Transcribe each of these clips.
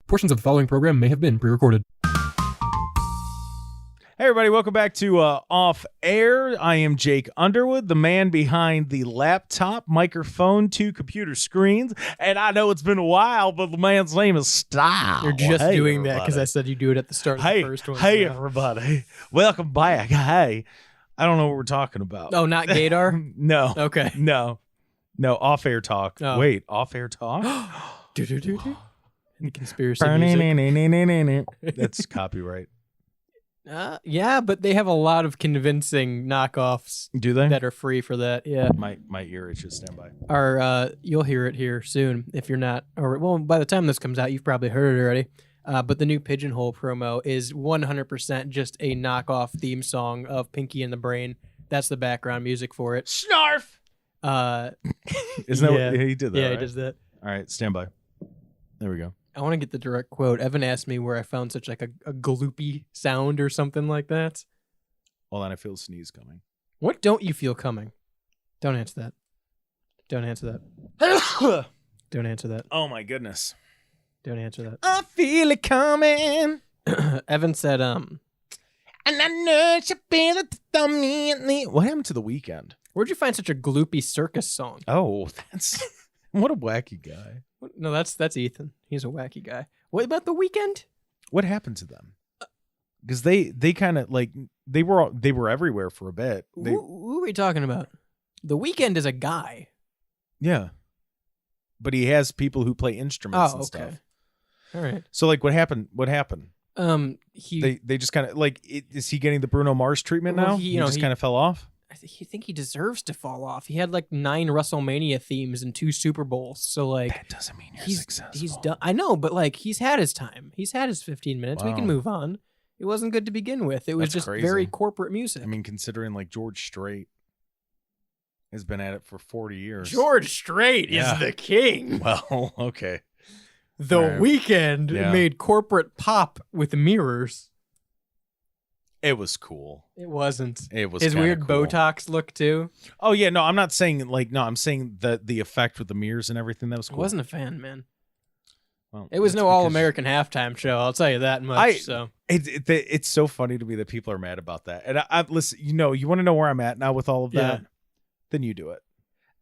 Portions of the following program may have been pre-recorded. Hey everybody, welcome back to Off Air. I am Jake Underwood, the man behind the laptop, microphone, 2 computer screens, and I know it's been a while, but the man's name is Style. You're just Hey, doing that because everybody. I said you do it at the start of the first one. Hey so. everybody, welcome back. Hey, I don't know what we're talking about. Oh, not Gator? No. Okay. No, Off Air talk. Oh. Wait, Off Air talk? Do-do-do-do. Any conspiracy music? That's copyright. Yeah, but they have a lot of convincing knockoffs Do they? that are free for that. Yeah. My ear itches. Stand by. Or you'll hear it here soon if you're not. Or well, by the time this comes out, you've probably heard it already. But the new Pigeonhole promo is 100% just a knockoff theme song of Pinky and the Brain. That's the background music for it. Snarf. Isn't that yeah. what he did that? Yeah, right? he does that. All right, stand by. There we go. I want to get the direct quote. Evan asked me where I found such like a gloopy sound or something like that. Hold on, I feel a sneeze coming. What don't you feel coming? Don't answer that. Don't answer that. Don't answer that. Oh my goodness. Don't answer that. I feel it coming. Evan said, And I know it should be the What happened to The Weeknd? where'd you find such a gloopy circus song? Oh, that's what a wacky guy. No, that's Ethan. He's a wacky guy. What about The Weeknd? What happened to them? Because they kind of like they were everywhere for a bit. Who are we talking about? The Weeknd is a guy. Yeah. But he has people who play instruments and okay. stuff. All right. So like what happened? He They just kind of like is he getting the Bruno Mars treatment Well, now? he- He, you know, just he- kind of fell off. I think he deserves to fall off. He had like 9 WrestleMania themes and 2 Super Bowls. So like That doesn't mean you're he's successful. done. I know, but like he's had his time. He's had his 15 minutes. We can Wow. move on. It wasn't good to begin with. It was That's just crazy. very corporate music. I mean, considering like George Strait has been at it for 40 years. George Strait Yeah. is the king. Well, okay. The All right. Weeknd Yeah. made corporate pop with mirrors. It was cool. It wasn't. It was His kinda weird cool. Botox look too. Oh yeah, no, I'm not saying like no, I'm saying the effect with the mirrors and everything that was I cool. wasn't a fan, man. Well, It was that's no because- All-American halftime show. I'll tell you that much. So It's so funny to me that people are mad about that. And I listen, you want to know where I'm at now with all of that? Yeah. Then you do it.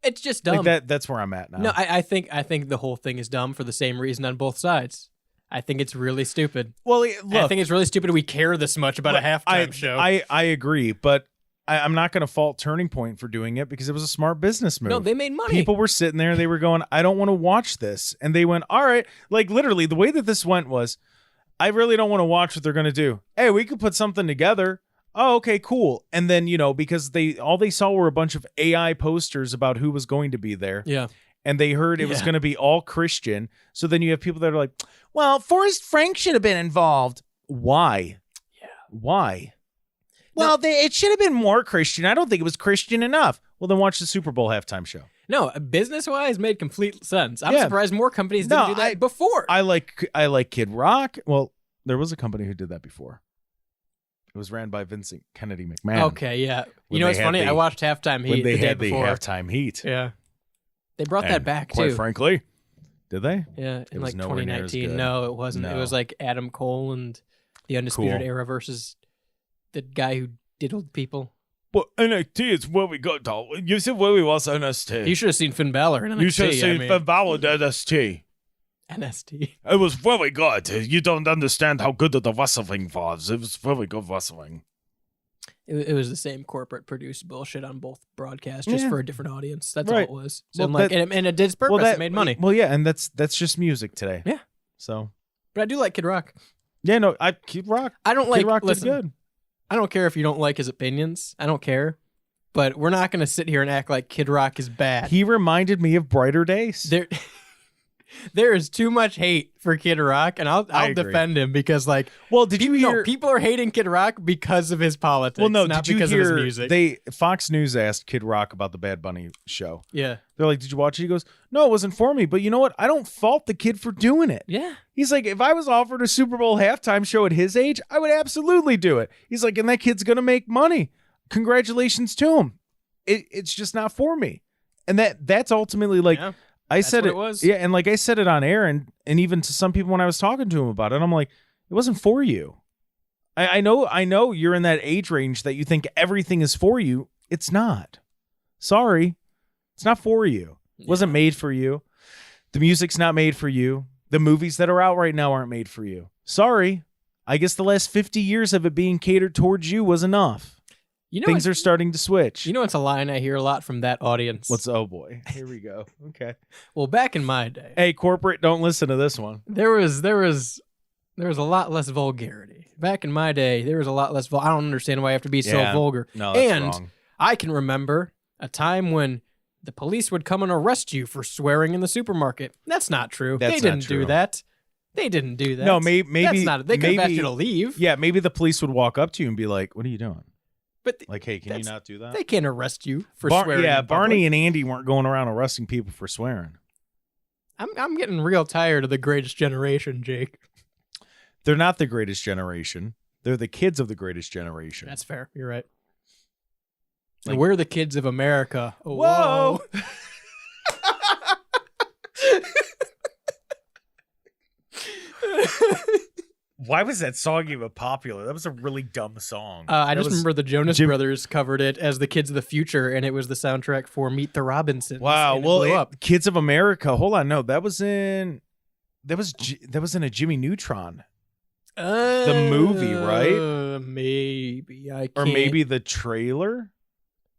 it's just dumb. Like that's where I'm at now. No, I think the whole thing is dumb for the same reason on both sides. I think it's really stupid. Well, And I look, think it's really stupid we care this much about a halftime show. I agree, but I'm not going to fault Turning Point for doing it because it was a smart business move. No, they made money. People were sitting there, they were going, I don't want to watch this. And they went, all right. Like literally the way that this went was, I really don't want to watch what they're going to do. Hey, we could put something together. Oh, okay, cool. And then, because all they saw were a bunch of AI posters about who was going to be there. Yeah. And they heard it was Yeah. going to be all Christian. So then you have people that are like, well, Forrest Frank should have been involved. Why? Yeah. Why? Well, it should have been more Christian. I don't think it was Christian enough. Well, then watch the Super Bowl halftime show. No, business-wise, made complete sense. I'm Yeah. surprised more companies didn't No, do that before. I like Kid Rock. Well, there was a company who did that before. It was ran by Vincent Kennedy McMahon. Okay, yeah. When You know they what's had funny? the- I watched Halftime Heat When they the day had the before. halftime heat. Yeah. They brought And that back, quite too. frankly, did they? Yeah, in was like nowhere near as 2019. good. No, it wasn't. It No. was like Adam Cole and the Undisputed Cool. Era versus the guy who diddled people. But NXT is where we got to. You said where we was NXT. You should have seen Finn Balor in NXT. You should have seen I mean, Finn Balor at NXT. NST. It was very good. You don't understand how good the wrestling was. It was very good wrestling. It was the same corporate produced bullshit on both broadcasts, just Yeah. for a different audience. That's Right. all it was. So Well, I'm like, that- and it did its purpose. It made money. Well, yeah, and that's just music today. Yeah. So But I do like Kid Rock. yeah, no, Kid Rock. I don't like. Kid Rock listen, did good. I don't care if you don't like his opinions. I don't care. But we're not going to sit here and act like Kid Rock is bad. He reminded me of Brighter Days. There is too much hate for Kid Rock, and I'll agree. defend him because, like, Well, did you hear? people are hating Kid Rock because of his politics. Well, no, not did you because hear? of his music. Fox News asked Kid Rock about the Bad Bunny show. Yeah, They're like, "Did you watch it?" He goes, "No, it wasn't for me." But you know what? I don't fault the kid for doing it. yeah. He's like, if I was offered a Super Bowl halftime show at his age, I would absolutely do it. He's like, and that kid's gonna make money. Congratulations to him. It's just not for me. And that's ultimately like, Yeah. I said what it it was? Yeah, and like I said it on air, and even to some people when I was talking to him about it, I'm like, it wasn't for you. I know you're in that age range that you think everything is for you. It's not. Sorry. It's not for you. It wasn't made for you. The music's not made for you. The movies that are out right now aren't made for you. Sorry. I guess the last 50 years of it being catered towards you was enough. You know, Things are starting to switch. You know, it's a line I hear a lot from that audience. oh boy. Here we go. Okay. Well, back in my day, Hey, corporate, don't listen to this one. there was a lot less vulgarity. Back in my day, there was a lot less. I don't understand why you have to be so Yeah. vulgar. No, that's and wrong. I can remember a time when the police would come and arrest you for swearing in the supermarket. That's not true. That's they not didn't true. do that. They didn't do that. No, maybe That's not. They could have asked maybe- you to leave. Yeah, maybe the police would walk up to you and be like, "What are you doing?" But Like, "Hey, can you That's- not do that?" they can't arrest you for Bar- swearing. yeah, in public. Barney and Andy weren't going around arresting people for swearing. I'm getting real tired of the Greatest Generation, Jake. They're not the greatest generation. They're the kids of the greatest generation. That's fair. You're right. Like- We're the kids of America. Oh, Whoa. Why was that song even popular? That was a really dumb song. I That just was- remember the Jonas Jim- Brothers covered it as the Kids of the Future, and it was the soundtrack for Meet the Robinsons. Wow. and it Well, blew up. Kids of America. Hold on. No, that was in in a Jimmy Neutron. the movie, right? Maybe I can't. Or maybe the trailer?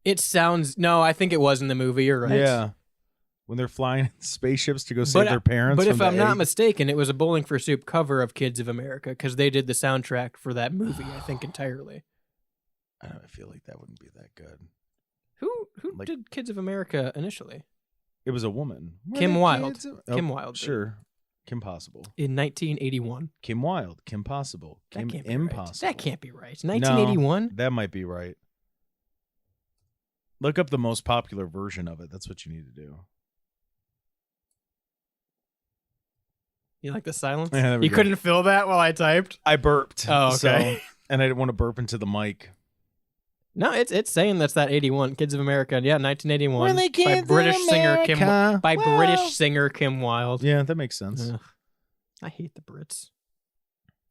It sounds. No, I think it was in the movie. You're right. Yeah. When they're flying in spaceships to go save But- their parents. But from if the I'm not egg. mistaken, it was a Bowling for Soup cover of Kids of America because they did the soundtrack for that movie. I think entirely. I don't feel like that wouldn't be that good. Who Like- did Kids of America initially? It was a woman. Were Kim they Wilde. kids of- Kim Wilde did. Sure. Kim Possible. In 1981. Kim Wilde. Kim Possible. That Kim can't be Impossible. Right. That can't be right. 1981. That might be right. Look up the most popular version of it. That's what you need to do. You like the silence? Yeah, there we You go. couldn't fill that while I typed. I burped. Oh, okay. so- and I didn't want to burp into the mic. No, it's saying that's that 81 Kids of America. Yeah, 1981 We're the by kids British of singer Kim America. by Wow. British singer Kim Wilde. Yeah, that makes sense. Ugh. I hate the Brits.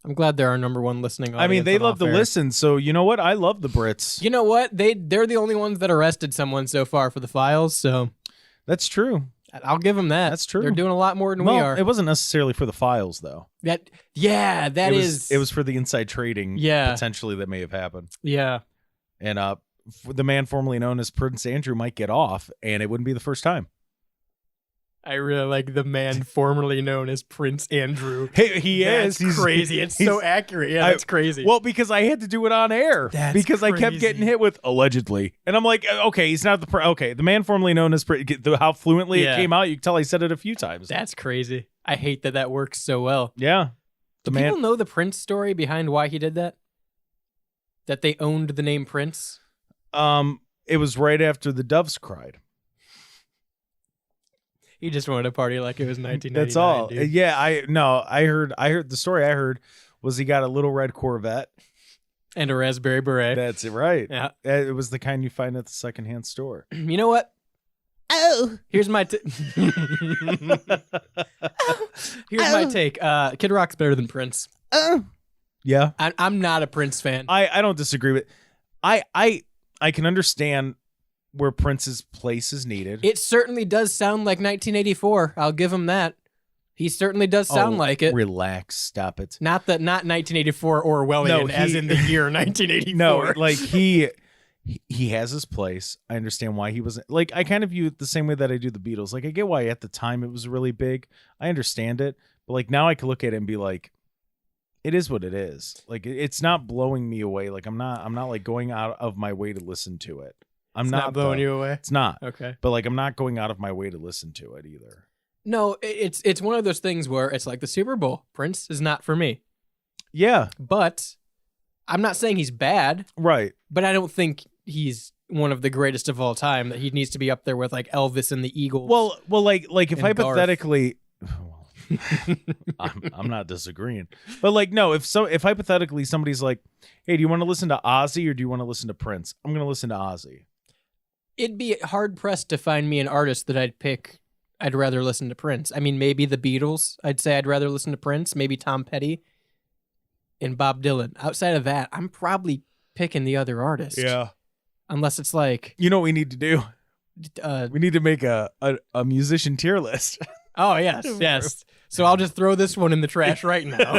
I'm glad they're our number one listening audience. I mean, they on love to Off Air. listen. So you know what? I love the Brits. You know what? They're the only ones that arrested someone so far for the files. So That's true. I'll give them that. That's true. They're doing a lot more than Well, we are. it wasn't necessarily for the files, though. That It was for the inside trading, Yeah. potentially that may have happened. yeah. And the man formerly known as Prince Andrew might get off, and it wouldn't be the first time. I really like the man formerly known as Prince Andrew. Hey, he That's is. crazy. It's so accurate. Yeah, that's crazy. Well, because I had to do it on air. That's because I kept getting crazy. hit with allegedly, and I'm like, okay, he's not the man formerly known as how fluently Yeah. it came out. You can tell I said it a few times. That's crazy. I hate that works so well. Yeah, the Do man. people know the Prince story behind why he did that? That they owned the name Prince? It was right after the doves cried. He just wanted to party like it was 1999. That's all. Dude. Yeah, I heard the story I heard was he got a little red Corvette. And a Raspberry Beret. That's it, right? Yeah. It was the kind you find at the secondhand store. You know what? Oh, Here's my here's my take. Kid Rock's better than Prince. yeah. I'm not a Prince fan. I don't disagree with. I can understand where Prince's place is needed. It certainly does sound like 1984. I'll give him that. He certainly does sound like it. Relax, stop it. Not 1984 Orwellian, No, as in the year 1984. No, like he has his place. I understand why he wasn't like. I kind of view it the same way that I do the Beatles. Like I get why at the time it was really big. I understand it, but like now I can look at it and be like, it is what it is. Like it's not blowing me away. Like I'm not like going out of my way to listen to it. I'm It's not blowing you away. It's not. Okay. But like I'm not going out of my way to listen to it either. No, it's one of those things where it's like the Super Bowl. Prince is not for me. Yeah. But I'm not saying he's bad, Right. but I don't think he's one of the greatest of all time, that he needs to be up there with like Elvis and the Eagles. Well, like if And hypothetically, I'm not disagreeing, but like no, if hypothetically somebody's like, hey, do you want to listen to Ozzy or do you want to listen to Prince? I'm going to listen to Ozzy. it'd be hard pressed to find me an artist that I'd pick I'd rather listen to Prince. I mean, maybe the Beatles. I'd say I'd rather listen to Prince. Maybe Tom Petty and Bob Dylan. Outside of that, I'm probably picking the other artist. Yeah. Unless it's like, You know what we need to do? We need to make a musician tier list. oh, yes, yes. So I'll just throw this one in the trash right now.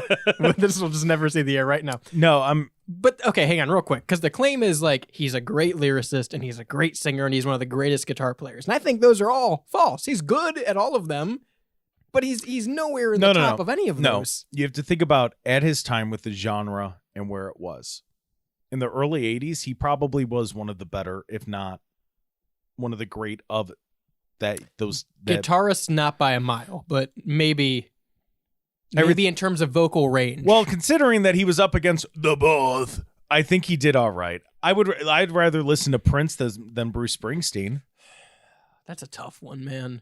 This will just never see the air right now. No, But okay, hang on real quick, because the claim is like he's a great lyricist and he's a great singer and he's one of the greatest guitar players. And I think those are all false. He's good at all of them, but he's nowhere in the top of any of those. You have to think about at his time with the genre and where it was. In the early 80s, he probably was one of the better, if not one of the great of that. Guitarists not by a mile, but maybe in terms of vocal range. Well, considering that he was up against the both, I think he did all right. I'd rather listen to Prince than Bruce Springsteen. That's a tough one, man.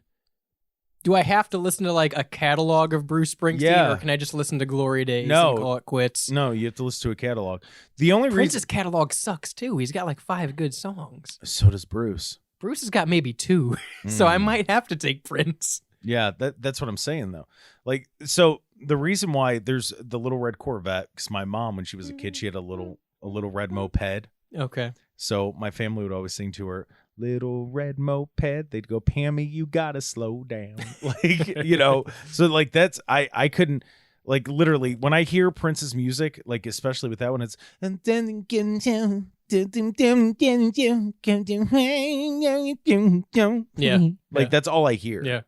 Do I have to listen to like a catalog of Bruce Springsteen, Yeah. or can I just listen to Glory Days No. and call it quits? No, you have to listen to a catalog. The only Prince's catalog sucks too. He's got like 5 good songs. so does Bruce. Bruce has got maybe 2, so I might have to take Prince. Yeah, that's what I'm saying though. Like, so the reason why there's the Little Red Corvette, because my mom, when she was a kid, she had a little red moped. Okay. So my family would always sing to her, "Little red moped." They'd go, "Pammy, you gotta slow down." Like, so like that's I couldn't, like, literally when I hear Prince's music, like especially with that one, it's and then Yeah. like that's all I hear. Yeah.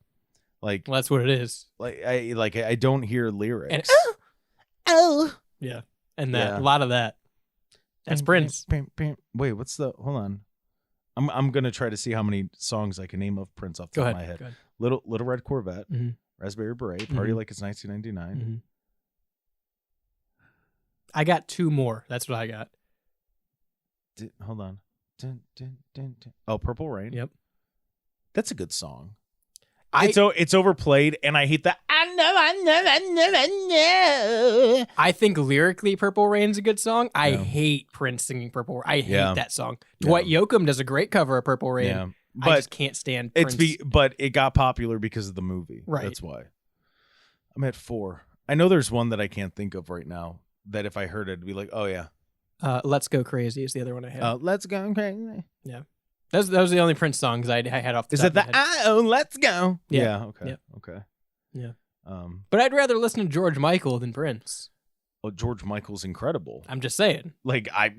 Like, Well, that's what it is. I don't hear lyrics. And yeah. And that Yeah. a lot of that. That's Prince. Wait, what's the? Hold on. I'm gonna try to see how many songs I can name of Prince off the Go top ahead. of my head. Go ahead. Little Red Corvette, Mhm. Raspberry Beret, Party Mhm. Like It's 1999. Mhm. I got 2 more. That's what I got. Hold on. Oh, Purple Rain. Yep. That's a good song. I It's overplayed, and I hate that. I know. I think lyrically Purple Rain's a good song. I Yeah. hate Prince singing Purple Rain. I hate Yeah. that song. Dwight Yoakam does a great cover of Purple Rain. Yeah, I but just can't stand Prince. but it got popular because of the movie. Right. That's why. I'm at 4. I know there's one that I can't think of right now. That if I heard it, it'd be like, oh yeah. Let's Go Crazy is the other one I had. Let's go crazy. Those are the only Prince songs I had off the Is top that of the my head. let's go? Yeah. Okay. Yeah. Okay. Yeah. But But I'd rather listen to George Michael than Prince. George Michael's incredible. I'm just saying. I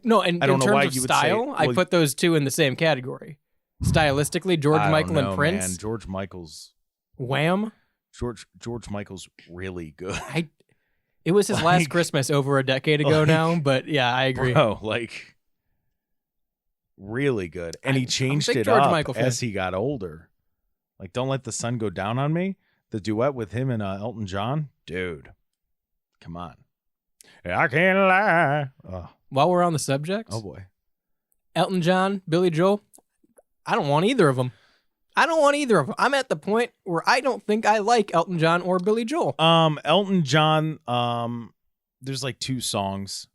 No, and I don't in know terms why of you would say- style, I well, put those 2 in the same category. Stylistically, George I Michael don't know, and Prince. Man. George Michael's Wham! George Michael's really good. It was his last Like- Christmas over a decade ago like- now, but yeah, I agree. Bro, like really good. And he I'm a changed big it George up Michael fan. as he got older. Like, Don't Let the Sun Go Down on Me, the duet with him and Elton John. Dude, come on. I can't lie. While we're on the subject, Oh boy. Elton John, Billy Joel, I don't want either of them. I'm at the point where I don't think I like Elton John or Billy Joel. Elton John, there's like 2 songs.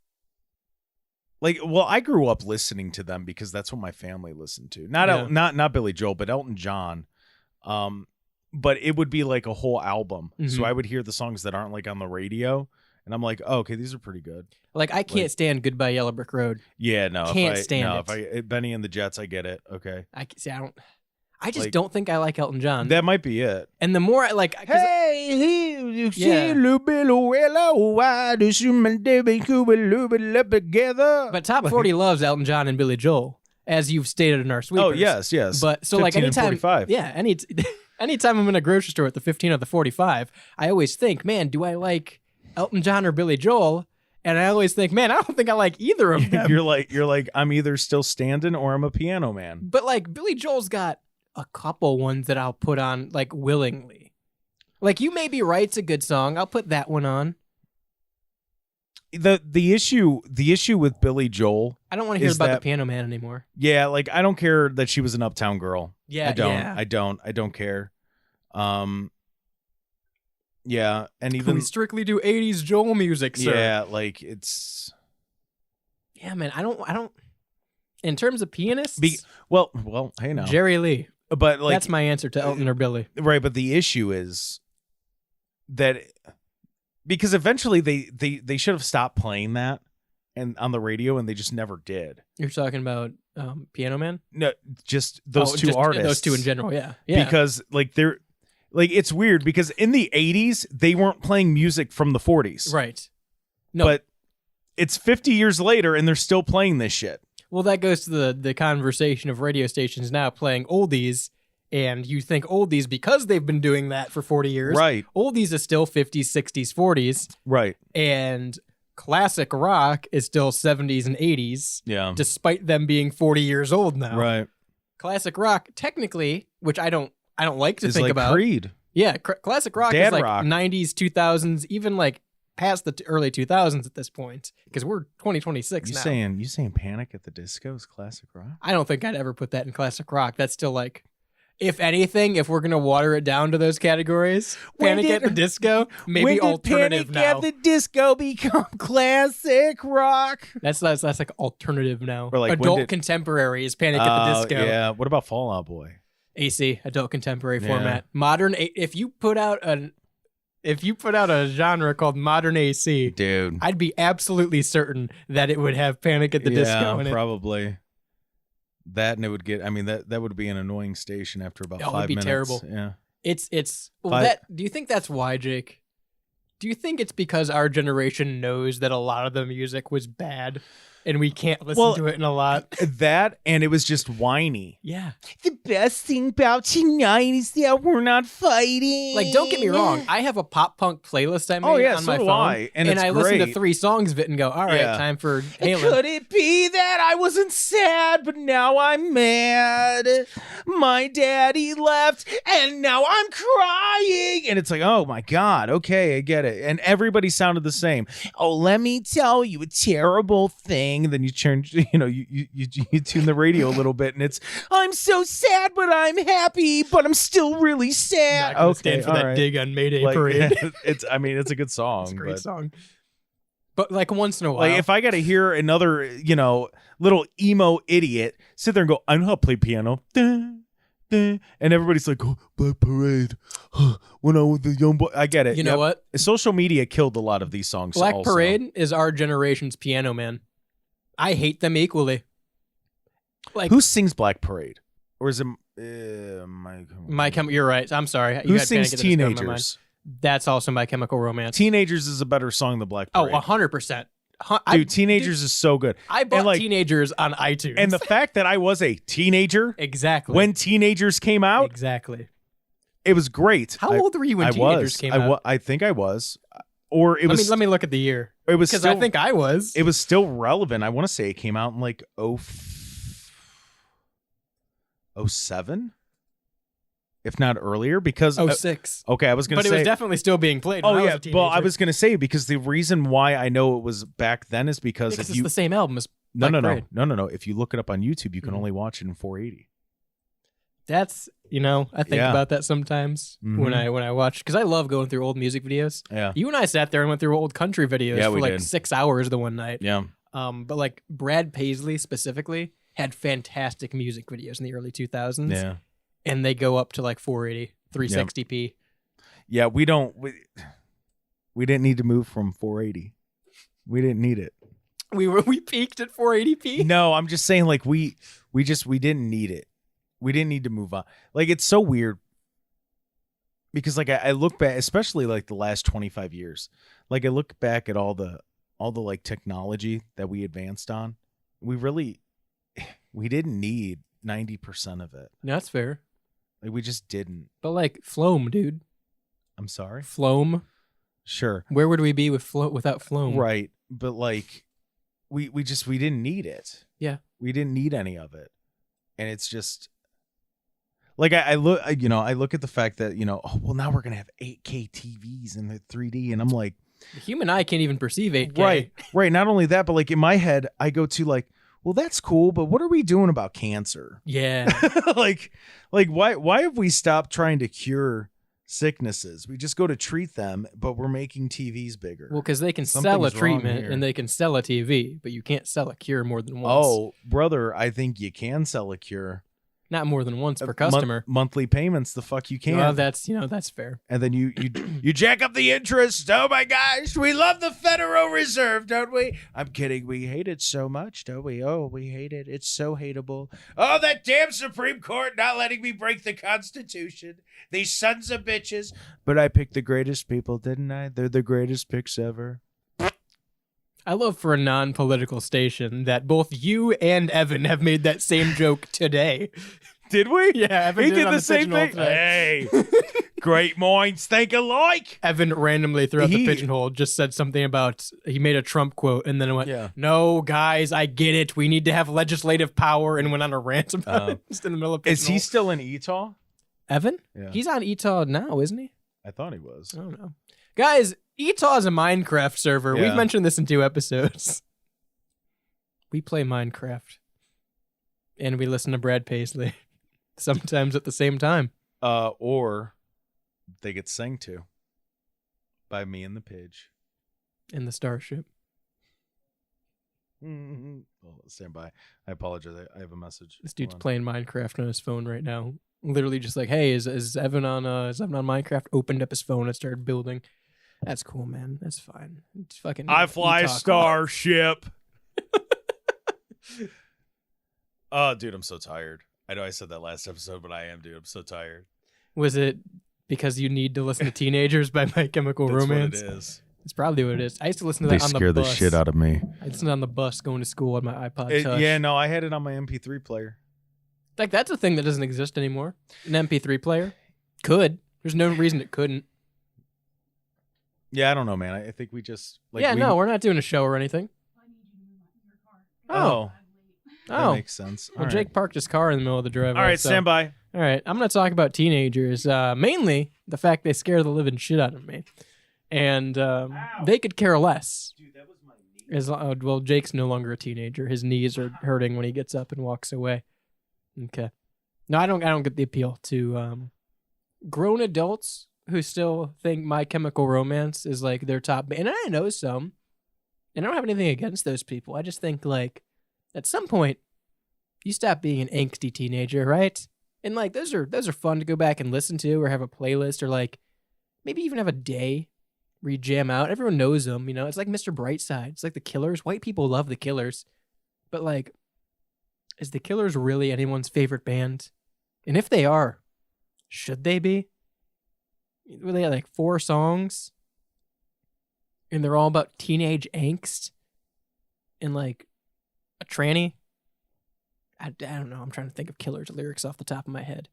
Like, well, I grew up listening to them because that's what my family listened to. Not Billy Joel, but Elton John. But it would be like a whole album. So Mhm. I would hear the songs that aren't like on the radio, and I'm like, oh, okay, these are pretty good. Like I can't stand Goodbye Yellow Brick Road. Yeah, no, Can't stand if Benny and the Jets, I get it. Okay, I just Like- don't think I like Elton John. that might be it. And the more I like, 'cause you Yeah. why does human together? but Top 40 loves Elton John and Billy Joel, as you've stated in our sweepers. Oh yes. But so like 15 and anytime, 45. yeah, anytime I'm in a grocery store at the 15 or the 45, I always think, man, do I like Elton John or Billy Joel? And I always think, man, I don't think I like either of them. you're like, I'm either still standing or I'm a piano man. But like Billy Joel's got a couple ones that I'll put on like willingly. Like You May Be Right's a good song. I'll put that one on. The issue with Billy Joel, I don't want to hear Is about that- the Piano Man anymore. yeah, like I don't care that she was an uptown girl. Yeah, I don't. yeah. I don't care. Yeah, and We even strictly do 80s Joel music, sir. yeah, like it's Yeah, man. I don't. In terms of pianists, well, hey now. Jerry Lee. But like That's my answer to Elton or Billy. right, but the issue is that because eventually they should have stopped playing that and on the radio, and they just never did. You're talking about Piano Man? No, just those two just artists. Those two in general, yeah. Because like they're like it's weird because in the 80s they weren't playing music from the 40s. Right. No. But it's 50 years later and they're still playing this shit. Well, that goes to the conversation of radio stations now playing oldies, and you think oldies because they've been doing that for 40 years. Right. Oldies is still 50s, 60s, 40s, Right. and classic rock is still 70s and 80s, Yeah. despite them being 40 years old now. Right. Classic rock, technically, which I don't like to It's think like about. Creed. Yeah, classic rock Dad is like rock. 90s, 2000s, even like past the early 2000s at this point, because we're 2026 now. You saying Panic at the Disco is classic rock? I don't think I'd ever put that in classic rock. That's still like, if anything, if we're gonna water it down to those categories, When Panic did- at the Disco, maybe when did alternative Panic now. at the Disco become classic rock? That's like alternative now. Or like, when adult did- contemporary is Panic at the Disco. Yeah. What about Fall Out Boy? AC, adult contemporary Yeah. format. Modern. If you put out a genre called modern AC, Dude. I'd be absolutely certain that it would have Panic at the Disco in it. Probably. That and it would get. I mean, that would be an annoying station after about Oh, it would 5 be minutes. terrible. Yeah. It's well, Fi- that. Do you think that's why, Jake? Do you think it's because our generation knows that a lot of the music was bad, and we can't listen to it in a lot? That and it was just whiny. Yeah. The best thing about tonight is that we're not fighting. Like, don't get me wrong. I have a pop punk playlist I made Oh, yeah, on so my do phone, I, and it's I listen to great. 3 songs of it and go, "All right, Yeah. time for Halen." Could it be that I wasn't sad, but now I'm mad? My daddy left, and now I'm crying. And it's like, oh my God, okay, I get it. And everybody sounded the same. Oh, let me tell you a terrible thing. Then you turn, you tune the radio a little bit, and it's, I'm so sad, but I'm happy, but I'm still really sad. Not gonna stand for all that right. dig on Mayday Like, Parade. it's a good song. It's a great but- song. But like once in a while, Like if I got to hear another, little emo idiot sit there and go, I know how to play piano. Dun, dun, and everybody's like, oh, Black Parade. When I was a young boy. I get it. you know what? Social media killed a lot of these songs. Black also. Parade is our generation's Piano Man. I hate them equally. Like Who sings Black Parade? Or is it You're right. I'm sorry. Who You had sings Panic at the Disco in my mind. Teenagers? That's also My Chemical Romance. Teenagers is a better song than Black Oh, Parade. 100%. Dude, Teenagers is so good. I bought and, like, Teenagers on iTunes. And the fact that I was a teenager exactly. when Teenagers came out, Exactly. it was great. How old were you when Teenagers came out? I think I was. Or it was Let me look at the year. it was Because still, I think I was. it was still relevant. I want to say it came out in like 07, if not earlier. Because 06. okay, I was gonna But say it was definitely still being played. oh when I yeah, was a well I teenager. was gonna say because the reason why I know it was back then is because Because if it's you the same album as no Black no Parade. no if you look it up on YouTube, you can Mhm. only watch it in 480. That's I think Yeah. about that sometimes when Mhm. I watch, because I love going through old music videos. Yeah, You and I sat there and went through old country videos Yeah, for we like did. 6 hours the one night. yeah. But like Brad Paisley specifically had fantastic music videos in the early 2000s. Yeah. And they go up to like 480, 360p. Yeah, we didn't need to move from 480. We didn't need it. We peaked at 480p. No, I'm just saying like we didn't need it. We didn't need to move on. Like it's so weird because like I look back, especially like the last 25 years. Like I look back at all the like technology that we advanced on. We didn't need 90% of it. No, that's fair. Like we just didn't. But like Floam, dude. I'm sorry. Floam. Sure. Where would we be without Floam? Right. But like we didn't need it. Yeah. We didn't need any of it. And it's just like I look at the fact that, oh, well now we're going to have 8K TVs in the 3D and I'm like, The human eye can't even perceive 8K. right. Not only that, but like in my head I go to like, well that's cool, but what are we doing about cancer? Yeah. like why have we stopped trying to cure sicknesses? We just go to treat them, but we're making TVs bigger. Well, because they can sell a Something's wrong treatment here. and they can sell a TV, but you can't sell a cure more than once. Oh, brother, I think you can sell a cure. Not more than once per customer. Monthly payments, the fuck you can. Well, that's fair. And then you jack up the interest. Oh my gosh, we love the Federal Reserve, don't we? I'm kidding. We hate it so much, don't we? Oh, we hate it. It's so hateable. Oh, that damn Supreme Court not letting me break the Constitution. These sons of bitches. But I picked the greatest people, didn't I? They're the greatest picks ever. I love for a non-political station that both you and Evan have made that same joke today. Did we? Yeah, Evan He did did on the same Pigeonhole thing. today. Hey, great minds think alike. Evan randomly throughout He- the Pigeonhole just said something about he made a Trump quote and then it went, Yeah. "No, guys, I get it. We need to have legislative power," and went on a rant about it just in the middle of Is he Pigeonhole. still in Utah? Evan? Yeah. He's on Etah now, isn't he? I thought he was. I don't know. Guys, Etah is a Minecraft server. Yeah. We've mentioned this in 2 episodes. We play Minecraft. And we listen to Brad Paisley. Sometimes at the same time. Or they get sang to by me and the Pidge. In the Starship. Mm-hmm. Well, stand by. I apologize. I have a message. This dude's Hold on. playing Minecraft on his phone right now. Literally just like, hey, is Evan on Minecraft? Opened up his phone and started building. That's cool, man. That's fine. It's fucking I fly a Etah. starship. Oh, dude, I'm so tired. I know I said that last episode, but I am, dude. I'm so tired. Was it because you need to listen to Teenagers by My Chemical That's Romance? what it is. It's probably what it is. I used to listen to that on the bus. out of me. I listened on the bus going to school on my iPod Touch. Yeah, no, I had it on my MP3 player. Like, that's a thing that doesn't exist anymore. An MP3 player. Could. There's no reason it couldn't. Yeah, I don't know, man. I think we just No, we're not doing a show or anything. Oh, that Oh. makes sense. Well, All Jake right. parked his car in the middle of the driveway. All right, so- stand by. All right, I'm going to talk about teenagers. Mainly the fact they scare the living shit out of me. And they could care less. Dude, that was my knee. Well, Jake's no longer a teenager. His knees are hurting when he gets up and walks away. Okay. No, I don't get the appeal to grown adults who still think My Chemical Romance is like their top band. And I know some. And I don't have anything against those people. I just think like at some point you stop being an angsty teenager, right? And like those are fun to go back and listen to or have a playlist or like maybe even have a day where you jam out. Everyone knows them, you know. It's like Mr. Brightside. It's like the Killers. White people love the Killers. But like, is the Killers really anyone's favorite band? And if they are, should they be? Were they like 4 songs? And they're all about teenage angst and like a tranny? I don't know. I'm trying to think of Killers lyrics off the top of my head.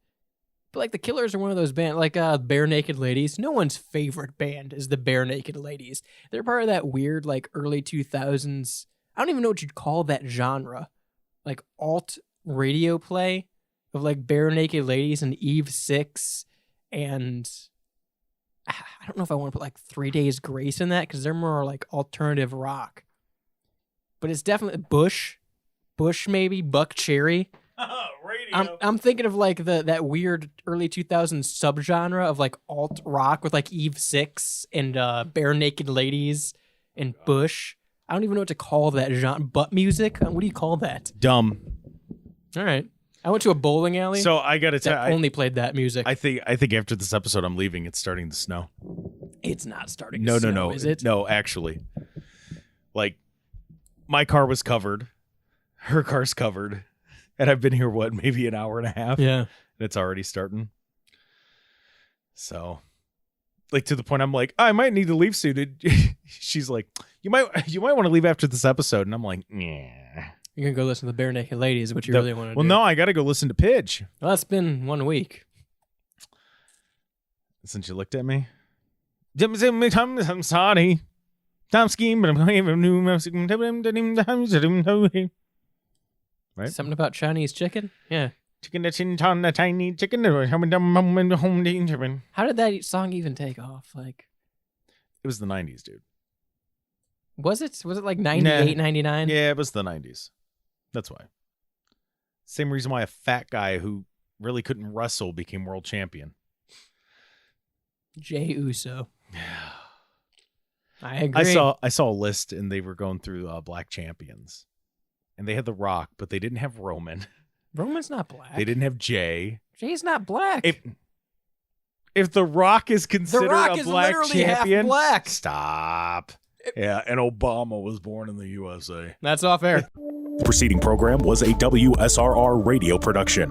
But like the Killers are one of those bands, like Bare Naked Ladies. No one's favorite band is the Bare Naked Ladies. They're part of that weird like early 2000s. I don't even know what you'd call that genre. Like alt radio play of like Bare Naked Ladies and Eve 6 and I don't know if I want to put like 3 Days Grace in that because they're more like alternative rock. But it's definitely Bush maybe, Buck Cherry. Radio. I'm thinking of like that weird early 2000s subgenre of like alt rock with like Eve 6 and Bare Naked Ladies and Bush. I don't even know what to call that genre. Butt music? What do you call that? Dumb. All right. I went to a bowling alley So I gotta tell. that only played that music. I think after this episode, I'm leaving. It's starting to snow. It's not starting. No, to snow, no, Is it? no. Actually, like my car was covered, her car's covered, and I've been here maybe an hour and a half. Yeah. And it's already starting. So, like to the point, I'm like, I might need to leave soon. She's like, you might want to leave after this episode, and I'm like, yeah. You're gonna go listen to the Bare Naked Ladies. Is what you really want to do? Well, no, I got to go listen to Pidge. Well, it's been 1 week. Since you looked at me, I'm sorry. Tom scheme, but I'm new. Right? Something about Chinese chicken? Yeah. Chicken that's in ton, the tiny chicken. It How did that song even take off? Like, was the 90s, dude. was it like 98, 99? Yeah, it was the 90s. That's why. Same reason why a fat guy who really couldn't wrestle became world champion. Jey Uso. I agree. I saw a list and they were going through black champions, and they had The Rock, but they didn't have Roman. Roman's not black. They didn't have Jay. Jay's not black. If The Rock is the considered Rock a is black literally champion, half black. stop. Yeah, and Obama was born in the USA. That's off air. The preceding program was a WSRR radio production.